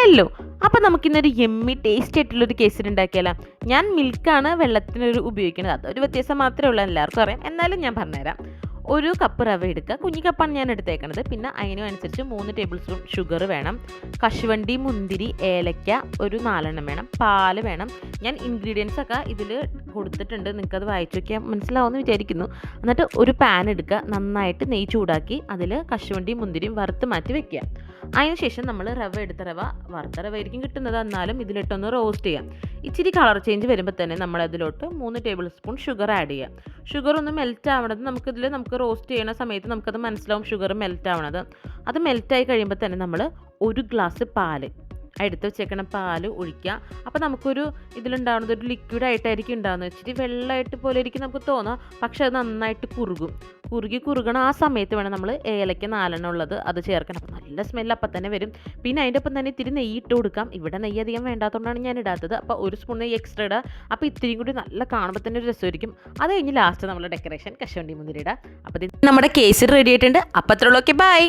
മനസ്സിലായല്ലോ. അപ്പം നമുക്കിന്നൊരു യമ്മി ടേസ്റ്റ് ആയിട്ടുള്ളൊരു കേസരി ഉണ്ടാക്കിയാലോ. ഞാൻ മിൽക്കാണ് വെള്ളത്തിനൊരു ഉപയോഗിക്കുന്നത്, അതൊരു വ്യത്യാസം മാത്രമേ ഉള്ളൂ, എല്ലാവർക്കും അറിയാം. എന്നാലും ഞാൻ പറഞ്ഞുതരാം. ഒരു കപ്പ് റവ എടുക്കുക, കുഞ്ഞി കപ്പാണ് ഞാൻ എടുത്തേക്കണത്. പിന്നെ അതിനനുസരിച്ച് 3 ടേബിൾ സ്പൂൺ ഷുഗർ വേണം, കശുവണ്ടി, മുന്തിരി, ഏലക്ക ഒരു 4 വേണം, പാല് വേണം. ഞാൻ ഇൻഗ്രീഡിയൻസ് ഒക്കെ ഇതിൽ കൊടുത്തിട്ടുണ്ട്, നിങ്ങൾക്കത് വായിച്ചു നോക്കിയാൽ മനസ്സിലാവുമെന്ന് വിചാരിക്കുന്നു. എന്നിട്ട് ഒരു പാൻ എടുക്കുക, നന്നായിട്ട് നെയ്യ് ചൂടാക്കി അതിൽ കശുവണ്ടിയും മുന്തിരിയും വറുത്ത് മാറ്റി വെക്കുക. അതിനുശേഷം നമ്മൾ വറുത്ത റവ ആയിരിക്കും കിട്ടുന്നത്, എന്നാലും ഇതിലിട്ടൊന്ന് റോസ്റ്റ് ചെയ്യാം. ഇച്ചിരി കളർ ചേഞ്ച് വരുമ്പോൾ തന്നെ നമ്മൾ അതിലോട്ട് 3 ടേബിൾ സ്പൂൺ ഷുഗർ ആഡ് ചെയ്യുക. ഷുഗർ ഒന്ന് മെൽറ്റ് ആവണത് നമുക്ക് റോസ്റ്റ് ചെയ്യുന്ന സമയത്ത് നമുക്കത് മനസ്സിലാവും, ഷുഗർ മെൽറ്റ് ആവണത്. അത് മെൽറ്റായി കഴിയുമ്പോൾ തന്നെ നമ്മൾ 1 ഗ്ലാസ് പാല് എടുത്ത് വെച്ചേക്കണം, പാല് ഒഴിക്കുക. അപ്പോൾ നമുക്കൊരു ഇതിലുണ്ടാവുന്നത് ഒരു ലിക്വിഡ് ആയിട്ടായിരിക്കും ഉണ്ടാകുന്നത്, ഇച്ചിരി വെള്ളമായിട്ട് പോലെ ആയിരിക്കും നമുക്ക് തോന്നുക. പക്ഷെ അത് നന്നായിട്ട് കുറുകണം. ആ സമയത്ത് വേണം നമ്മൾ ഏലക്ക 4 ഉള്ളത് അത് ചേർക്കണം. അപ്പോൾ നല്ല സ്മെല്ല് അപ്പം തന്നെ വരും. പിന്നെ അതിൻ്റെ ഒപ്പം തന്നെ ഇത്തിരി നെയ്യ് ഇട്ട് കൊടുക്കാം. ഇവിടെ നെയ്യ് അധികം വേണ്ടാത്തതുകൊണ്ടാണ് ഞാൻ ഇടാത്തത്. അപ്പോൾ 1 സ്പൂൺ നെയ്യ് എക്സ്ട്രാ ഇടുക. അപ്പോൾ ഇത്തിരിയും കൂടി നല്ല കാണുമ്പോൾ തന്നെ ഒരു രസമായിരിക്കും. അത് കഴിഞ്ഞ് ലാസ്റ്റ് നമ്മൾ ഡെക്കറേഷൻ കശുവണ്ടി മുന്തിരി ഇടുക. അപ്പോൾ നമ്മുടെ കേസരി റെഡി ആയിട്ടുണ്ട്. അപ്പോൾ അത്രയുള്ളൂ. Okay, by.